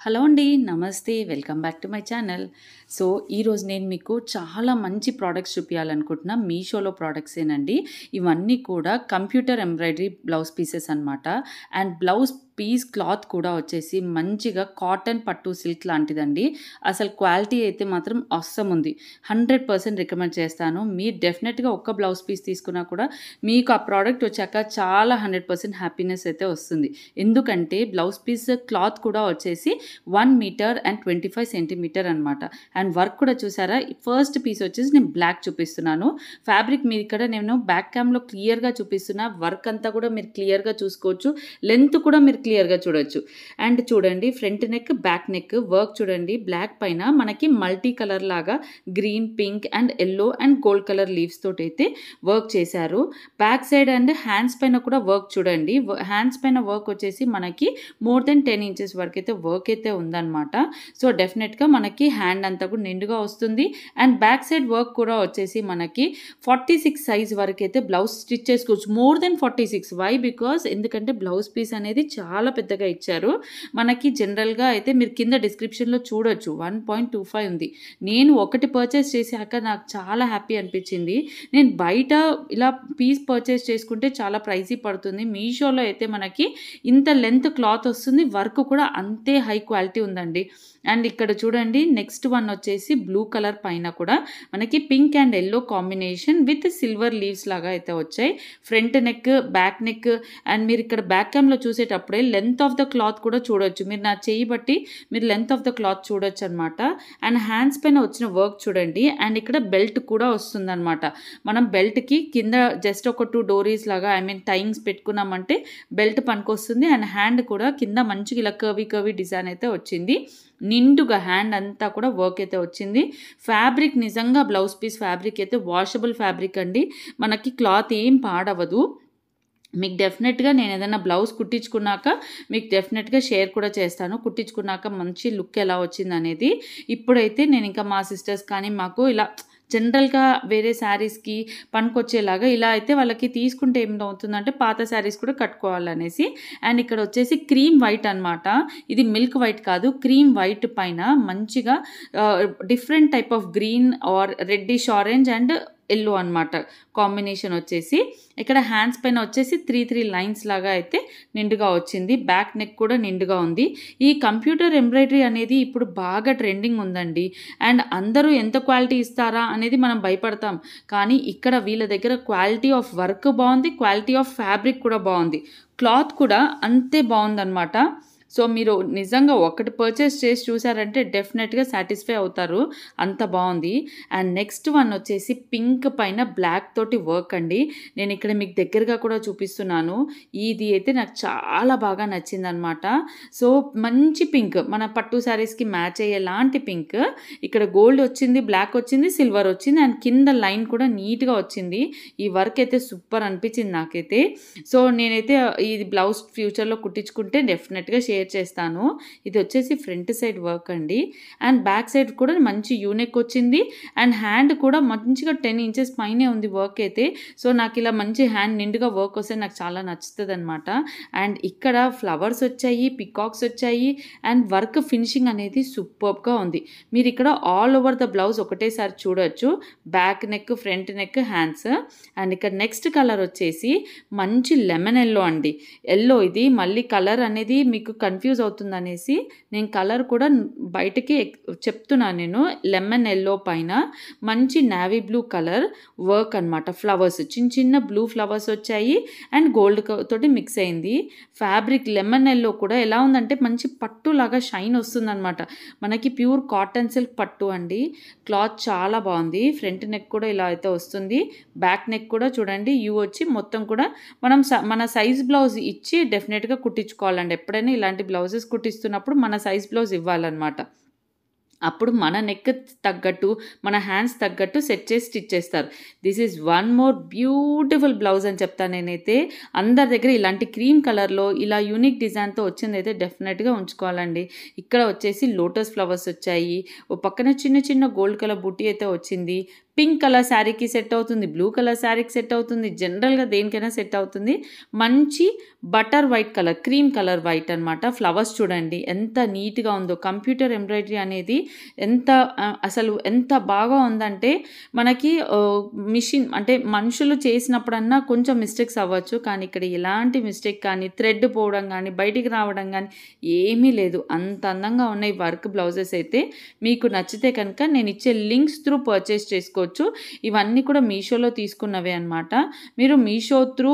Hello అండి. నమస్తే. Welcome back to my channel. So, ఈరోజు నేను మీకు చాలా మంచి ప్రొడక్ట్స్ చూపియాలనుకుంటున్నా. మీషోలో ప్రొడక్ట్సేనండి. ఇవన్నీ కూడా కంప్యూటర్ ఎంబ్రాయిడరీ బ్లౌజ్ పీసెస్ అనమాట. అండ్ బ్లౌజ్ పీస్ క్లాత్ కూడా వచ్చేసి మంచిగా కాటన్ పట్టు సిల్క్ లాంటిదండి. అసలు క్వాలిటీ అయితే మాత్రం ఆసమ్ ఉంది. 100% రికమెండ్ చేస్తాను. మీరు డెఫినెట్‌గా ఒక్క బ్లౌజ్ పీస్ తీసుకున్నా కూడా మీకు ఆ ప్రోడక్ట్ వచ్చాక చాలా 100% హ్యాపీనెస్ అయితే వస్తుంది. ఎందుకంటే బ్లౌజ్ పీస్ క్లాత్ కూడా వచ్చేసి 1 మీటర్ అండ్ 25 సెంటీమీటర్ అనమాట. అండ్ వర్క్ కూడా చూసారా, ఫస్ట్ పీస్ వచ్చేసి నేను బ్లాక్ చూపిస్తున్నాను. ఫ్యాబ్రిక్ మీరు ఇక్కడ నేను బ్యాక్ క్యామ్‌లో క్లియర్‌గా చూపిస్తున్నా. వర్క్ అంతా కూడా మీరు క్లియర్‌గా చూసుకోవచ్చు. లెంత్ కూడా మీరు క్లియర్‌గా చూడొచ్చు. అండ్ చూడండి, front neck, back neck work చూడండి. బ్లాక్ పైన మనకి మల్టీ కలర్ లాగా green, pink and yellow and gold colour leaves తోటైతే వర్క్ చేశారు. బ్యాక్ సైడ్ అండ్ హ్యాండ్స్ పైన కూడా వర్క్ చూడండి. హ్యాండ్స్ పైన వర్క్ వచ్చేసి మనకి మోర్ దెన్ 10 ఇంచెస్ వరకు అయితే వర్క్ అయితే ఉందన్నమాట. సో డెఫినెట్‌గా మనకి హ్యాండ్ అంతా కూడా నిండుగా వస్తుంది. అండ్ బ్యాక్ సైడ్ వర్క్ కూడా వచ్చేసి మనకి 46 సైజ్ వరకు అయితే బ్లౌజ్ స్టిచ్ చేసుకోవచ్చు. More than 46. వై? బికాస్ ఎందుకంటే బ్లౌజ్ పీస్ అనేది చాలా పెద్దగా ఇచ్చారు. మనకి జనరల్‌గా అయితే మీరు కింద డిస్క్రిప్షన్‌లో చూడొచ్చు 1.25 ఉంది. నేను ఒకటి పర్చేస్ చేశాక నాకు చాలా హ్యాపీ అనిపించింది. నేను బయట ఇలా పీస్ పర్చేస్ చేసుకుంటే చాలా ప్రైసీ పడుతుంది. మీషోలో అయితే మనకి ఇంత లెంత్ క్లాత్ వస్తుంది. వర్క్ కూడా అంతే హై క్వాలిటీ ఉందండి. అండ్ ఇక్కడ చూడండి, నెక్స్ట్ వన్ వచ్చేసి బ్లూ కలర్ పైన కూడా మనకి pink and yellow combination with silver leaves లాగా అయితే వచ్చాయి. Front neck, back neck and మీరు ఇక్కడ బ్యాక్ క్యామ్‌లో చూసేటప్పుడే లెంత్ ఆఫ్ ద క్లాత్ కూడా చూడొచ్చు. మీరు నా చెయ్యి బట్టి మీరు లెంత్ ఆఫ్ ద క్లాత్ చూడొచ్చు అనమాట. అండ్ హ్యాండ్స్ పైన వచ్చిన వర్క్ చూడండి. అండ్ ఇక్కడ బెల్ట్ కూడా వస్తుందన్నమాట. మనం బెల్ట్‌కి కింద జస్ట్ ఒక 2 డోరీస్ లాగా టైయింగ్స్ పెట్టుకున్నామంటే బెల్ట్ పనికొస్తుంది. అండ్ హ్యాండ్ కూడా కింద మంచిగా ఇలా కర్వీ డిజైన్ అయితే వచ్చింది. నిండుగా హ్యాండ్ అంతా కూడా వర్క్ అయితే వచ్చింది. ఫ్యాబ్రిక్ నిజంగా బ్లౌజ్ పీస్ ఫ్యాబ్రిక్ అయితే వాషబుల్ ఫ్యాబ్రిక్ అండి. మనకి క్లాత్ ఏం పాడవదు. మీకు డెఫినెట్‌గా నేను ఏదైనా బ్లౌజ్ కుట్టించుకున్నాక మీకు డెఫినెట్‌గా షేర్ కూడా చేస్తాను. కుట్టించుకున్నాక మంచి లుక్ ఎలా వచ్చిందనేది. ఇప్పుడైతే నేను ఇంకా మా సిస్టర్స్ కానీ మాకు ఇలా జనరల్‌గా వేరే శారీస్‌కి పనికొచ్చేలాగా ఇలా అయితే వాళ్ళకి తీసుకుంటే ఏమవుతుందంటే పాత శారీస్ కూడా కట్టుకోవాలనేసి. అండ్ ఇక్కడ వచ్చేసి క్రీమ్ వైట్ అనమాట. ఇది మిల్క్ వైట్ కాదు, క్రీమ్ వైట్ పైన మంచిగా different type of green are reddish orange and yellow అనమాట కాంబినేషన్ వచ్చేసి. ఇక్కడ హ్యాండ్స్ పైన వచ్చేసి 3 లైన్స్ లాగా అయితే నిండుగా వచ్చింది. బ్యాక్ నెక్ కూడా నిండుగా ఉంది. ఈ కంప్యూటర్ ఎంబ్రాయిడరీ అనేది ఇప్పుడు బాగా ట్రెండింగ్ ఉందండి. అండ్ అందరూ ఎంత క్వాలిటీ ఇస్తారా అనేది మనం భయపడతాం. కానీ ఇక్కడ వీళ్ళ దగ్గర క్వాలిటీ ఆఫ్ వర్క్ బాగుంది, క్వాలిటీ ఆఫ్ ఫ్యాబ్రిక్ కూడా బాగుంది, క్లాత్ కూడా అంతే బాగుందన్నమాట. సో మీరు నిజంగా ఒకటి పర్చేస్ చేసి చూసారంటే డెఫినెట్‌గా సాటిస్ఫై అవుతారు. అంత బాగుంది. అండ్ నెక్స్ట్ వన్ వచ్చేసి పింక్ పైన బ్లాక్ తోటి వర్క్ అండి. నేను ఇక్కడ మీకు దగ్గరగా కూడా చూపిస్తున్నాను. ఇది అయితే నాకు చాలా బాగా నచ్చిందనమాట. సో మంచి పింక్, మన పట్టు శారీస్‌కి మ్యాచ్ అయ్యేలాంటి పింక్. ఇక్కడ గోల్డ్ వచ్చింది, బ్లాక్ వచ్చింది, సిల్వర్ వచ్చింది అండ్ కింద లైన్ కూడా నీట్‌గా వచ్చింది. ఈ వర్క్ అయితే సూపర్ అనిపించింది నాకైతే. సో నేనైతే ఇది బ్లౌజ్ ఫ్యూచర్‌లో కుట్టించుకుంటే డెఫినెట్‌గా షేర్ చేస్తాను. ఇది వచ్చేసి ఫ్రంట్ సైడ్ వర్క్ అండి. అండ్ బ్యాక్ సైడ్ కూడా మంచి యూనెక్ వచ్చింది. అండ్ హ్యాండ్ కూడా మంచిగా 10 ఇంచెస్ పైనే ఉంది వర్క్ అయితే. సో నాకు ఇలా మంచి హ్యాండ్ నిండుగా వర్క్ వస్తే నాకు చాలా నచ్చుతుంది అనమాట. అండ్ ఇక్కడ ఫ్లవర్స్ వచ్చాయి, పికాక్స్ వచ్చాయి అండ్ వర్క్ ఫినిషింగ్ అనేది సూపర్గా ఉంది. మీరు ఇక్కడ ఆల్ ఓవర్ ద బ్లౌజ్ ఒకటేసారి చూడొచ్చు. Back neck, front neck, hands. And ఇక్కడ నెక్స్ట్ కలర్ వచ్చేసి మంచి లెమన్ ఎల్లో అండి. ఎల్లో ఇది మళ్ళీ కలర్ అనేది మీకు కన్ఫ్యూజ్ అవుతుందనేసి నేను కలర్ కూడా బయటకి చెప్తున్నాను. నేను లెమన్ ఎల్లో పైన మంచి నావీ బ్లూ కలర్ వర్క్ అనమాట. ఫ్లవర్స్ చిన్న బ్లూ ఫ్లవర్స్ వచ్చాయి అండ్ గోల్డ్ తోటి మిక్స్ అయింది. ఫ్యాబ్రిక్ లెమన్ ఎల్లో కూడా ఎలా ఉందంటే మంచి పట్టు లాగా షైన్ వస్తుందన్నమాట. మనకి ప్యూర్ కాటన్ సిల్క్ పట్టు అండి. క్లాత్ చాలా బాగుంది. ఫ్రంట్ నెక్ కూడా ఇలా అయితే వస్తుంది. బ్యాక్ నెక్ కూడా చూడండి యూ వచ్చి మొత్తం కూడా మనం మన సైజ్ బ్లౌజ్ ఇచ్చి డెఫినెట్‌గా కుట్టించుకోవాలండి. ఎప్పుడైనా ఇలాంటి బ్లౌజెస్ కుట్టిస్తున్నప్పుడు మన సైజ్ బ్లౌజ్ ఇవ్వాలన్నమాట. అప్పుడు మన నెక్ తగ్గట్టు, మన హ్యాండ్స్ తగ్గట్టు సెట్ చేసి స్టిచ్ చేస్తారు. This is one more beautiful blouse అని చెప్తాను నేనైతే. అందరి దగ్గర ఇలాంటి క్రీమ్ కలర్‌లో ఇలా యూనిక్ డిజైన్‌తో వచ్చిందైతే డెఫినెట్‌గా ఉంచుకోవాలండి. ఇక్కడ వచ్చేసి లోటస్ ఫ్లవర్స్ వచ్చాయి. ఓ పక్కన చిన్న గోల్డ్ కలర్ బుట్టి అయితే వచ్చింది. పింక్ కలర్ శారీకి సెట్ అవుతుంది, బ్లూ కలర్ శారీకి సెట్ అవుతుంది, జనరల్గా దేనికైనా సెట్ అవుతుంది. మంచి butter white colour, cream colour white అనమాట. ఫ్లవర్స్ చూడండి ఎంత నీట్గా ఉందో. కంప్యూటర్ ఎంబ్రాయిడరీ అనేది అసలు ఎంత బాగా ఉందంటే మనకి మిషన్ అంటే మనుషులు చేసినప్పుడన్నా కొంచెం మిస్టేక్స్ అవ్వచ్చు, కానీ ఇక్కడ ఎలాంటి మిస్టేక్ కానీ థ్రెడ్ పోవడం కానీ బయటికి రావడం కానీ ఏమీ లేదు. అంత అందంగా ఉన్నాయి వర్క్ బ్లౌజెస్ అయితే. మీకు నచ్చితే కనుక నేను ఇచ్చే లింక్స్ త్రూ పర్చేస్ చేసుకోవచ్చు. ఇవన్నీ కూడా మీషోలో తీసుకున్నవే అనమాట. మీరు మీషో త్రూ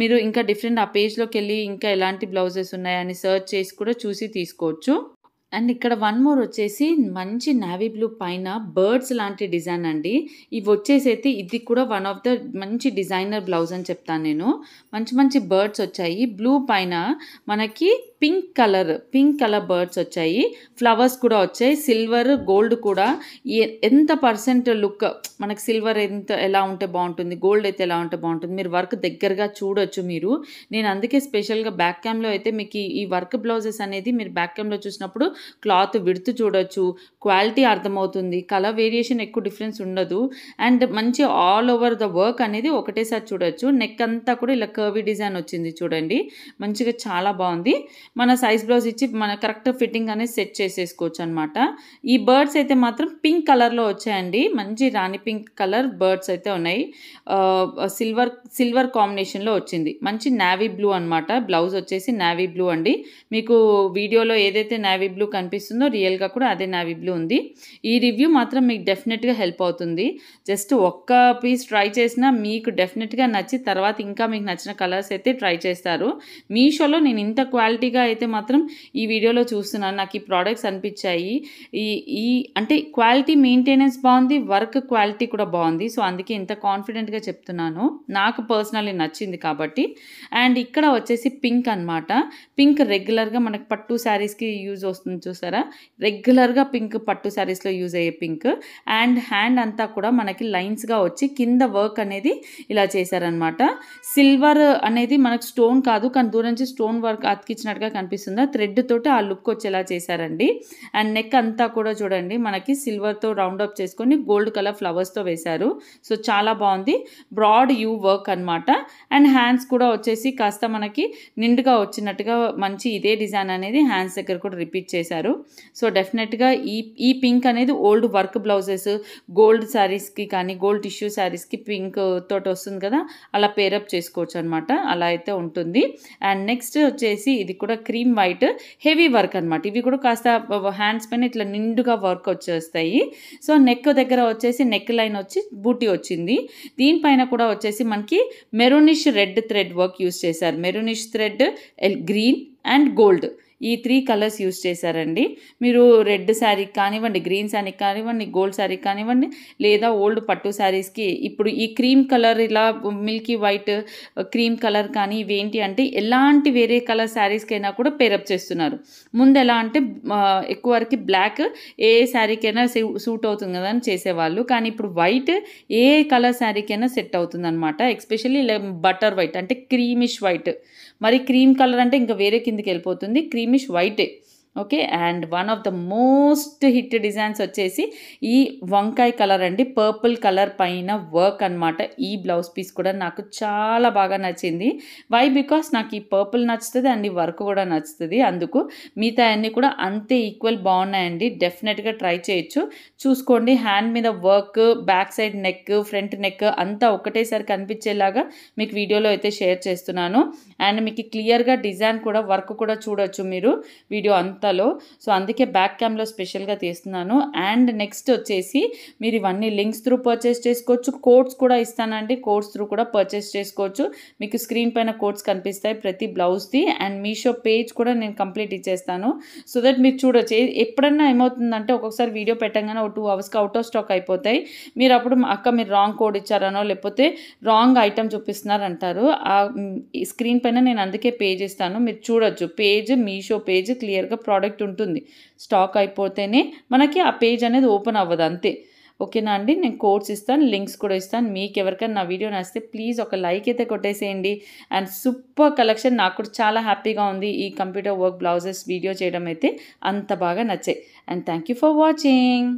మీరు ఇంకా డిఫరెంట్ ఆ పేజ్లోకి వెళ్ళి ఇంకా ఎలాంటి బ్లౌజెస్ ఉన్నాయని సర్చ్ చేసి కూడా చూసి తీసుకోవచ్చు. అండ్ ఇక్కడ వన్ మోర్ వచ్చేసి మంచి నావీ బ్లూ పైన బర్డ్స్ లాంటి డిజైన్ అండి. ఇవి వచ్చేసి అయితే ఇది కూడా వన్ ఆఫ్ ద మంచి డిజైనర్ బ్లౌజ్ అని చెప్తాను నేను. మంచి మంచి బర్డ్స్ వచ్చాయి. బ్లూ పైన మనకి పింక్ కలర్ బర్డ్స్ వచ్చాయి. ఫ్లవర్స్ కూడా వచ్చాయి. సిల్వర్ గోల్డ్ కూడా ఎంత పర్సెంట్ లుక్ మనకి సిల్వర్ ఎలా ఉంటే బాగుంటుంది, గోల్డ్ అయితే ఎలా ఉంటే బాగుంటుంది, మీరు వర్క్ దగ్గరగా చూడొచ్చు. నేను అందుకే స్పెషల్గా బ్యాక్ క్యామ్లో అయితే మీకు ఈ వర్క్ బ్లౌజెస్ అనేది మీరు బ్యాక్ క్యామ్లో చూసినప్పుడు క్లాత్ విడుతు చూడొచ్చు, క్వాలిటీ అర్థమవుతుంది, కలర్ వేరియేషన్ ఎక్కువ డిఫరెన్స్ ఉండదు. అండ్ మంచి ఆల్ ఓవర్ ద వర్క్ అనేది ఒకటేసారి చూడొచ్చు. నెక్ అంతా కూడా ఇలా కర్వీ డిజైన్ వచ్చింది చూడండి, మంచిగా చాలా బాగుంది. మన సైజ్ బ్లౌజ్ ఇచ్చి మన కరెక్ట్ ఫిట్టింగ్ అనేది సెట్ చేసేసుకోవచ్చు అనమాట. ఈ బర్డ్స్ అయితే మాత్రం పింక్ కలర్లో వచ్చాయండి. మంచి రాణి పింక్ కలర్ బర్డ్స్ అయితే ఉన్నాయి. సిల్వర్ కాంబినేషన్లో వచ్చింది. మంచి నావీ బ్లూ అనమాట. బ్లౌజ్ వచ్చేసి నావీ బ్లూ అండి. మీకు వీడియోలో ఏదైతే నావీ బ్లూ కనిపిస్తుందో రియల్గా కూడా అదే నావీ బ్లూ ఉంది. ఈ రివ్యూ మాత్రం మీకు డెఫినెట్గా హెల్ప్ అవుతుంది. జస్ట్ ఒక్క పీస్ ట్రై చేసినా మీకు డెఫినెట్గా నచ్చి తర్వాత ఇంకా మీకు నచ్చిన కలర్స్ అయితే ట్రై చేస్తారు. మీషోలో నేను ఇంత క్వాలిటీగా అయితే మాత్రం ఈ వీడియోలో చూస్తున్నాను. నాకు ఈ ప్రోడక్ట్స్ అనిపించాయి. ఈ అంటే క్వాలిటీ మెయింటెనెన్స్ బాగుంది, వర్క్ క్వాలిటీ కూడా బాగుంది. సో అందుకే ఇంత కాన్ఫిడెంట్గా చెప్తున్నాను, నాకు పర్సనల్లీ నచ్చింది కాబట్టి. అండ్ ఇక్కడ వచ్చేసి పింక్ అనమాట. పింక్ రెగ్యులర్గా మనకి పట్టు శారీస్కి యూజ్ వస్తుంది చూసారా, రెగ్యులర్గా పింక్ పట్టు శారీస్లో యూజ్ అయ్యే పింక్. అండ్ హ్యాండ్ అంతా కూడా మనకి లైన్స్గా వచ్చి కింద వర్క్ అనేది ఇలా చేశారనమాట. సిల్వర్ అనేది మనకు స్టోన్ కాదు, కానీ దూరం నుంచి స్టోన్ వర్క్ అతికించినట్టుగా కనిపిస్తుందా, థ్రెడ్ తోటి ఆ లుక్ వచ్చేలా చేశారండి. అండ్ నెక్ అంతా కూడా చూడండి మనకి సిల్వర్తో రౌండ్ అప్ చేసుకొని గోల్డ్ కలర్ ఫ్లవర్స్తో వేశారు. సో చాలా బాగుంది. బ్రాడ్ యూ వర్క్ అనమాట. అండ్ హ్యాండ్స్ కూడా వచ్చేసి కాస్త మనకి నిండుగా వచ్చినట్టుగా మంచి ఇదే డిజైన్ అనేది హ్యాండ్స్ దగ్గర కూడా రిపీట్ చేశారు. సో డెఫినెట్గా ఈ పింక్ అనేది ఓల్డ్ వర్క్ బ్లౌజెస్ గోల్డ్ శారీస్కి కానీ గోల్డ్ టిష్యూ శారీస్కి పింక్ తోటి వస్తుంది కదా, అలా పేరప్ చేసుకోవచ్చు అనమాట. అలా అయితే ఉంటుంది. అండ్ నెక్స్ట్ వచ్చేసి ఇది కూడా క్రీమ్ వైట్ హెవీ వర్క్ అనమాట. ఇవి కూడా కాస్త హ్యాండ్స్ పైన ఇట్లా నిండుగా వర్క్ వచ్చేస్తాయి. సో నెక్ దగ్గర వచ్చేసి నెక్ లైన్ వచ్చి బూటీ వచ్చింది. దీనిపైన కూడా వచ్చేసి మనకి maroonish red thread work use చేశారు. Maroonish thread, green and gold, ఈ 3 కలర్స్ యూస్ చేశారండి. మీరు రెడ్ శారీకి కానివ్వండి, గ్రీన్ శారీకి కానివ్వండి, గోల్డ్ శారీకి కానివ్వండి, లేదా ఓల్డ్ పట్టు శారీస్కి ఇప్పుడు ఈ క్రీమ్ కలర్ ఇలా మిల్కీ వైట్ క్రీమ్ కలర్ కానీ ఇవేంటి అంటే ఎలాంటి వేరే కలర్ శారీస్కైనా కూడా పేరప్ చేస్తున్నారు. ముందు ఎలా అంటే ఎక్కువ వరకు బ్లాక్ ఏ శారీకైనా సూట్ అవుతుంది కదా అని చేసేవాళ్ళు, కానీ ఇప్పుడు వైట్ ఏ కలర్ శారీకైనా సెట్ అవుతుంది అనమాట. ఎస్పెషల్లీ బటర్ వైట్ అంటే క్రీమిష్ వైట్, మరి క్రీమ్ కలర్ అంటే ఇంకా వేరే కిందకి వెళ్ళిపోతుంది, క్రీమిష్ వైటే. Okay. And one of the most hit designs వచ్చేసి ఈ వంకాయ కలర్ అండి, పర్పుల్ కలర్ పైన వర్క్ అనమాట. ఈ బ్లౌజ్ పీస్ కూడా నాకు చాలా బాగా నచ్చింది. వై బికాస్ నాకు ఈ పర్పుల్ నచ్చుతుంది అండ్ ఈ వర్క్ కూడా నచ్చుతుంది, అందుకు మిగతా అన్నీ కూడా అంతే ఈక్వల్ బాగున్నాయండి. డెఫినెట్గా ట్రై చేయొచ్చు. చూసుకోండి, హ్యాండ్ మీద work, back side neck, front neck అంతా ఒకటేసారి కనిపించేలాగా మీకు వీడియోలో అయితే షేర్ చేస్తున్నాను. అండ్ మీకు క్లియర్గా డిజైన్ కూడా వర్క్ కూడా చూడొచ్చు మీరు వీడియో అంతా. సో అందుకే బ్యాక్ క్యామ్లో స్పెషల్గా తీస్తున్నాను. అండ్ నెక్స్ట్ వచ్చేసి మీరు ఇవన్నీ లింక్స్ త్రూ పర్చేస్ చేసుకోవచ్చు. కోడ్స్ కూడా ఇస్తానండి, కోడ్స్ త్రూ కూడా పర్చేస్ చేసుకోవచ్చు. మీకు స్క్రీన్ పైన కోడ్స్ కనిపిస్తాయి ప్రతి బ్లౌజ్ది. అండ్ మీషో పేజ్ కూడా నేను కంప్లీట్ ఇచ్చేస్తాను, సో దట్ మీరు చూడొచ్చు. ఎప్పుడన్నా ఏమవుతుందంటే ఒక్కొక్కసారి వీడియో పెట్టగానే ఒక 2 అవర్స్కి అవుట్ ఆఫ్ స్టాక్ అయిపోతాయి. మీరు అప్పుడు అక్క మీరు రాంగ్ కోడ్ ఇచ్చారనో లేకపోతే రాంగ్ ఐటమ్ చూపిస్తున్నారంటారు. ఆ స్క్రీన్ పైన నేను అందుకే పేజ్ ఇస్తాను, మీరు చూడొచ్చు. పేజ్ మీషో పేజ్ క్లియర్గా ప్రోడక్ట్ ఉంటుంది. స్టాక్ అయిపోతేనే మనకి ఆ పేజ్ అనేది ఓపెన్ అవ్వదు, అంతే. ఓకేనా అండి. నేను కోడ్స్ ఇస్తాను, లింక్స్ కూడా ఇస్తాను. మీకు ఎవరికైనా నా వీడియో నచ్చితే ప్లీజ్ ఒక లైక్ అయితే కొట్టేసేయండి. అండ్ సూపర్ కలెక్షన్, నాకు కూడా చాలా హ్యాపీగా ఉంది ఈ కంప్యూటర్ వర్క్ బ్లౌజెస్ వీడియో చేయడం అయితే, అంత బాగా నచ్చాయి. And thank you for watching.